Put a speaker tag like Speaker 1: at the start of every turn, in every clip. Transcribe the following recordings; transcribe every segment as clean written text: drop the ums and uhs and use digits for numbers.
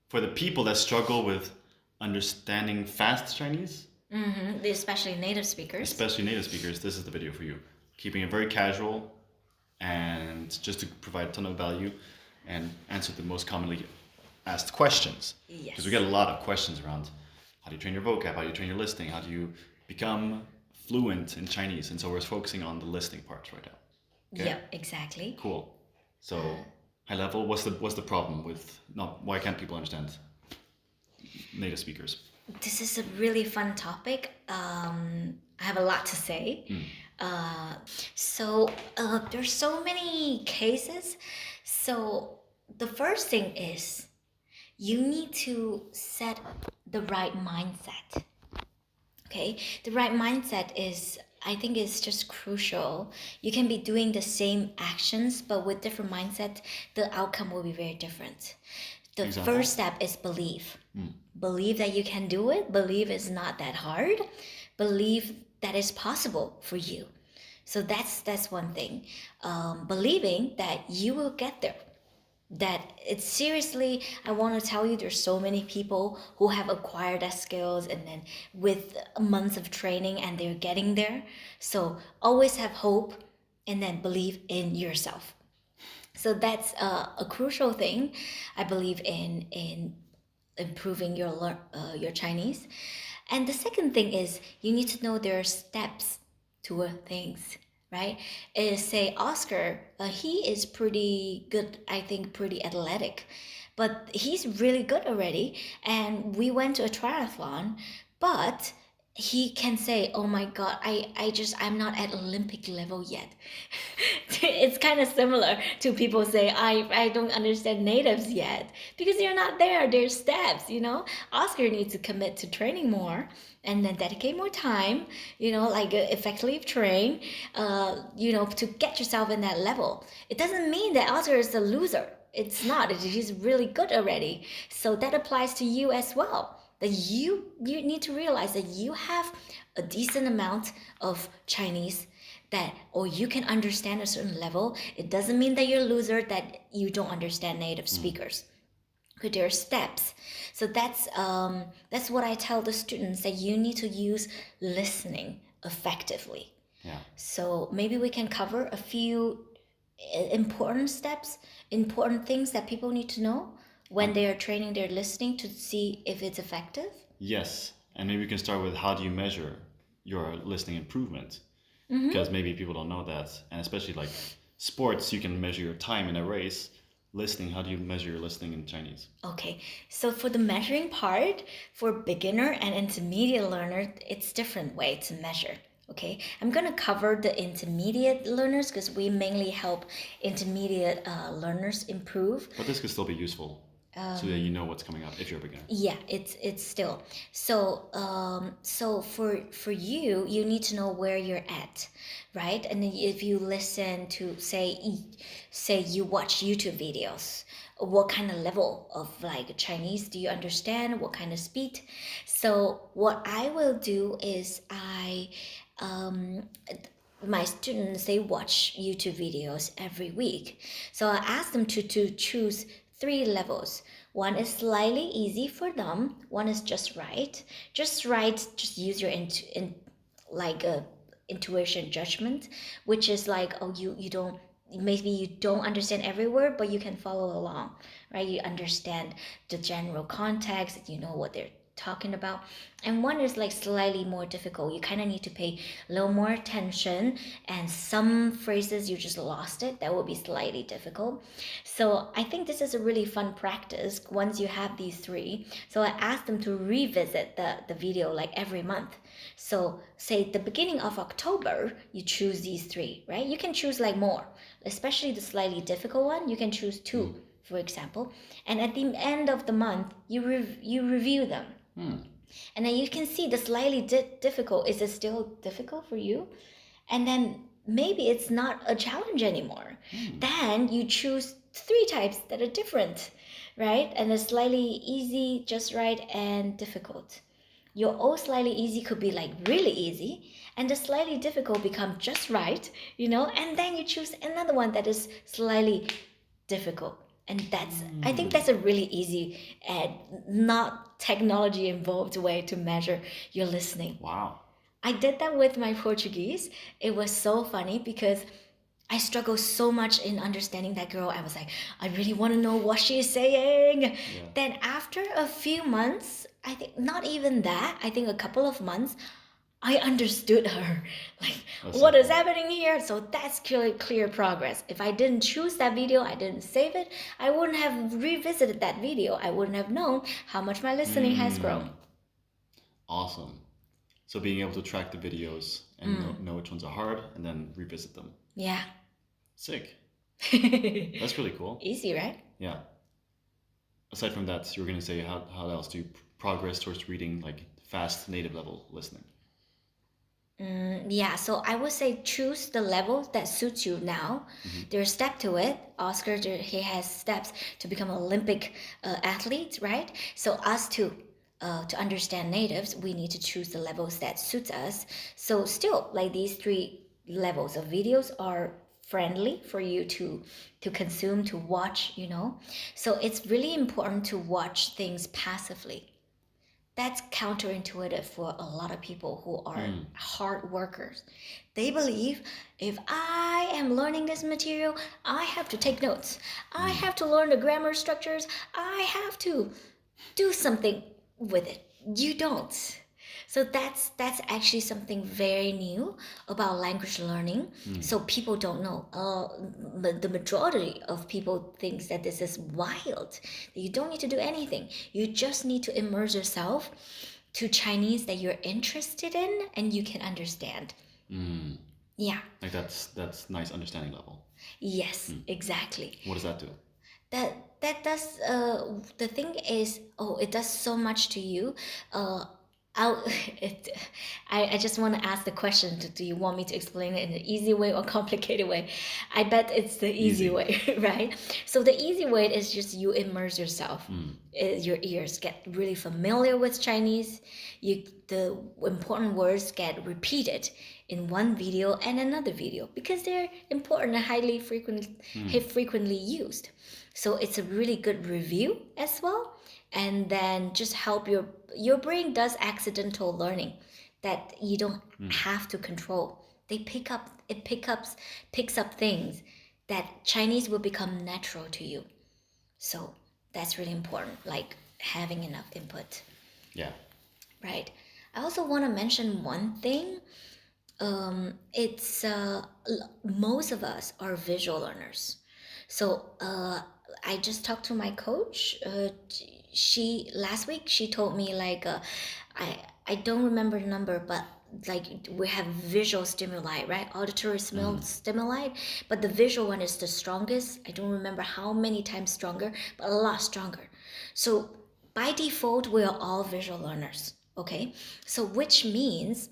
Speaker 1: for the people that struggle with understanding fast Chinese,
Speaker 2: Especially native speakers.
Speaker 1: especially native speakers, this is the video for you. Keeping it very casual and just to provide a ton of value and answer the most commonly asked questions.
Speaker 2: Yes.
Speaker 1: Because we get a lot of questions around how do you train your vocab, how do you train your listening, how do you become fluent in Chinese, and so we're focusing on the listening part right now. Okay?
Speaker 2: Yeah, exactly.
Speaker 1: Cool. So high level, what's the problem with why can't people understand native speakers?
Speaker 2: This is a really fun topic. I have a lot to say. There's so many cases. So the first thing is you need to set the right mindset. Okay, the right mindset is, I think, is just crucial. You can be doing the same actions, but with different mindset, the outcome will be very different. The
Speaker 1: Example?
Speaker 2: first step is believe. Believe that you can do it. Believe it's not that hard. Believe that it's possible for you. So that's one thing. Believing that you will get there. That it's seriously, I want to tell you, there's so many people who have acquired that skills and then with months of training and they're getting there. So always have hope and then believe in yourself. So that's a crucial thing, I believe, in improving your Chinese. And the second thing is you need to know there are steps to things, right? Say Oscar, he is pretty good, I think, pretty athletic, but he's really good already. And we went to a triathlon, but he can say, oh my God, I'm not at Olympic level yet. It's kind of similar to people say, I don't understand natives yet, because you're not there. There's steps, Oscar needs to commit to training more and then dedicate more time, like effectively train, to get yourself in that level. It doesn't mean that Oscar is a loser. It's not. He's really good already. So that applies to you as well. That you need to realize that you have a decent amount of Chinese or you can understand a certain level. It doesn't mean that you're a loser, that you don't understand native speakers. Because there are steps. So that's what I tell the students, that you need to use listening effectively.
Speaker 1: Yeah.
Speaker 2: So maybe we can cover a few important steps, important things that people need to know when they are training their listening to see if it's effective.
Speaker 1: Yes, and maybe we can start with how do you measure your listening improvement? Because maybe people don't know that, and especially like sports, you can measure your time in a race. Listening, how do you measure your listening in Chinese?
Speaker 2: Okay, so for the measuring part, for beginner and intermediate learner, it's different way to measure. Okay, I'm gonna cover the intermediate learners because we mainly help intermediate learners improve.
Speaker 1: But this could still be useful, so that you know what's coming up if you're a beginner.
Speaker 2: Yeah, it's still so for you need to know where you're at, right? And then if you listen to say you watch YouTube videos, what kind of level of like Chinese do you understand? What kind of speed? So what I will do is my students, they watch YouTube videos every week. So I ask them to choose 3 levels. One is slightly easy for them. One is just right. Just right, just use your intuition judgment, which is like, oh, you don't, maybe you don't understand every word, but you can follow along, right? You understand the general context, you know what they're talking about. And one is like slightly more difficult. You kind of need to pay a little more attention, and some phrases you just lost it. That would be slightly difficult. So I think this is a really fun practice once you have these 3. So I asked them to revisit the video like every month. So say the beginning of October, you choose these 3, right? You can choose like more, especially the slightly difficult one. You can choose 2, for example. And at the end of the month, you review them. And then you can see the slightly difficult. Is it still difficult for you? And then maybe it's not a challenge anymore. Then you choose 3 types that are different, right? And a slightly easy, just right, and difficult. Your old slightly easy could be like really easy, and the slightly difficult become just right, and then you choose another one that is slightly difficult. And I think that's a really easy and not technology involved way to measure your listening.
Speaker 1: Wow.
Speaker 2: I did that with my Portuguese. It was so funny because I struggle so much in understanding that girl. I was like, I really want to know what she's saying.
Speaker 1: Yeah.
Speaker 2: Then after a few months, I think not even that, I think a couple of months, I understood her. Like,
Speaker 1: That's
Speaker 2: what
Speaker 1: so
Speaker 2: is
Speaker 1: cool.
Speaker 2: happening here? So that's clear progress. If I didn't choose that video, I didn't save it, I wouldn't have revisited that video. I wouldn't have known how much my listening has grown.
Speaker 1: Awesome. So being able to track the videos and know which ones are hard and then revisit them.
Speaker 2: Yeah.
Speaker 1: Sick. That's really cool.
Speaker 2: Easy, right?
Speaker 1: Yeah. Aside from that, you were going to say how else do you progress towards reading like fast native level listening?
Speaker 2: Yeah, so I would say choose the level that suits you now. There's a step to it. Oscar, he has steps to become an Olympic athlete, right? So us to understand natives, we need to choose the levels that suits us. So still, like these three levels of videos are friendly for you to consume, to watch, you know. So it's really important to watch things passively. That's counterintuitive for a lot of people who are hard workers. They believe if I am learning this material, I have to take notes. I have to learn the grammar structures. I have to do something with it. You don't. So that's actually something very new about language learning. So people don't know. The majority of people thinks that this is wild. You don't need to do anything. You just need to immerse yourself to Chinese that you're interested in and you can understand. Yeah.
Speaker 1: Like that's nice understanding level.
Speaker 2: Yes, exactly.
Speaker 1: What does that do?
Speaker 2: That does the thing is, it does so much to you. I'll, it, I just want to ask the question, do you want me to explain it in an easy way or complicated way? I bet it's the easy way, right? So the easy way is just you immerse yourself. Your ears get really familiar with Chinese. The important words get repeated in one video and another video because they're important and frequently used. So it's a really good review as well. And then just help your brain does accidental learning that you don't have to control. Picks up things that Chinese will become natural to you. So that's really important, like having enough input.
Speaker 1: Yeah.
Speaker 2: Right. I also want to mention one thing. It's most of us are visual learners. So I just talked to my coach. She last week she told me like I don't remember the number, but like we have visual stimuli, right? Auditory stimuli, but the visual one is the strongest. I don't remember how many times stronger, but a lot stronger. So by default, we are all visual learners. Okay, so which means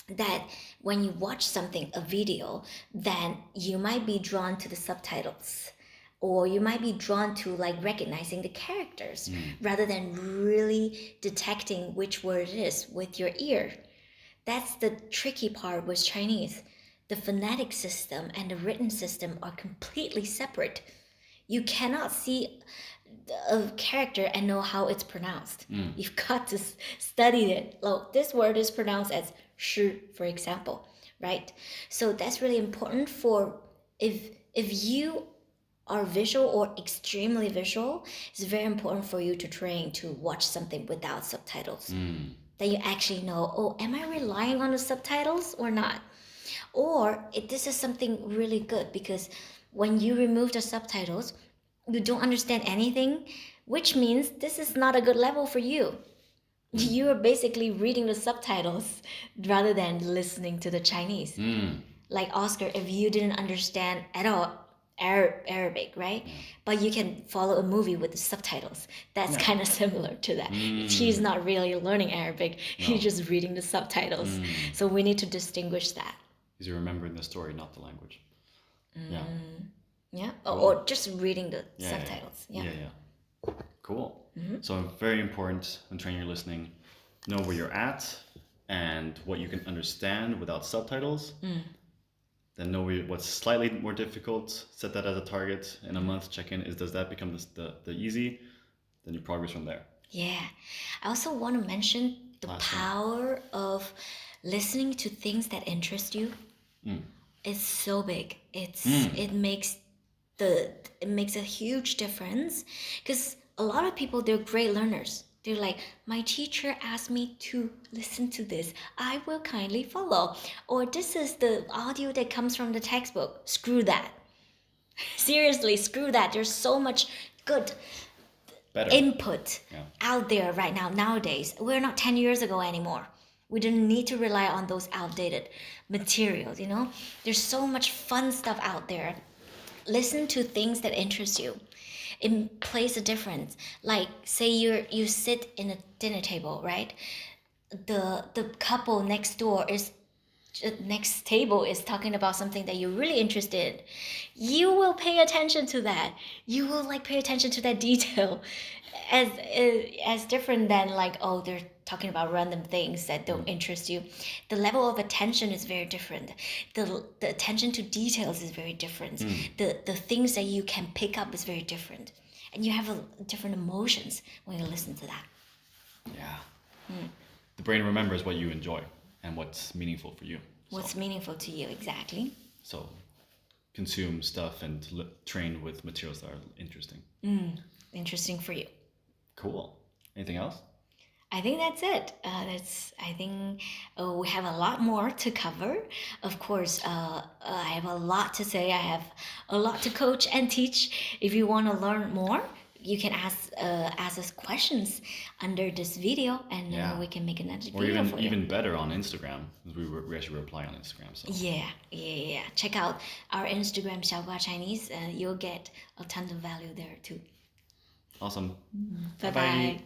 Speaker 2: that when you watch something, a video, then you might be drawn to the subtitles or you might be drawn to like recognizing the characters rather than really detecting which word it is with your ear. That's the tricky part with Chinese. The phonetic system and the written system are completely separate. You cannot see a character and know how it's pronounced. You've got to study it. Well, this word is pronounced as shi, for example, right? So that's really important for if you are visual or extremely visual, it's very important for you to train to watch something without subtitles. Then you actually know, am I relying on the subtitles or not? Or this is something really good because when you remove the subtitles, you don't understand anything, which means this is not a good level for you. You are basically reading the subtitles rather than listening to the Chinese. Like Oscar, if you didn't understand at all Arabic, right? But you can follow a movie with the subtitles. That's kind of similar to that. He's not really learning Arabic. He's just reading the subtitles. So we need to distinguish that.
Speaker 1: Because you're remembering the story, not the language. Yeah.
Speaker 2: Yeah,
Speaker 1: Cool.
Speaker 2: or just reading the subtitles.
Speaker 1: Yeah. Cool. So very important when training your listening, know where you're at and what you can understand without subtitles. then know what's slightly more difficult, set that as a target in a month, check in, does that become the easy? Then you progress from there.
Speaker 2: Yeah. I also want to mention the
Speaker 1: Last thing.
Speaker 2: power of listening to things that interest you. It's so big. It makes a huge difference, because a lot of people, they're great learners. They're like, my teacher asked me to listen to this, I will kindly follow, or this is the audio that comes from the textbook. Screw that. Seriously, screw that. There's so much good
Speaker 1: Better.
Speaker 2: input
Speaker 1: Yeah.
Speaker 2: out there right now. Nowadays, we're not 10 years ago anymore. We don't need to rely on those outdated materials, you know? There's so much fun stuff out there. Listen to things that interest you. It plays a difference. Like, say you sit in a dinner table, right? The couple next table is talking about something that you're really interested in. You will pay attention to that. You will like pay attention to that detail, as different than like, oh, they're talking about random things that don't interest you. The level of attention is very different. The attention to details is very different. The things that you can pick up is very different, and you have different emotions when you listen to that.
Speaker 1: Yeah. The brain remembers what you enjoy and what's meaningful for you.
Speaker 2: What's meaningful to you, exactly.
Speaker 1: So consume stuff and train with materials that are interesting.
Speaker 2: Interesting for you.
Speaker 1: Cool. Anything else?
Speaker 2: I think that's it. I think we have a lot more to cover. Of course, I have a lot to say. I have a lot to coach and teach. If you want to learn more, you can ask us questions under this video, and then we can make another video for you.
Speaker 1: Or even better on Instagram. We actually reply on Instagram. So.
Speaker 2: Yeah. Check out our Instagram, Xiaogua Chinese. You'll get a ton of value there too.
Speaker 1: Awesome.
Speaker 2: Bye-bye.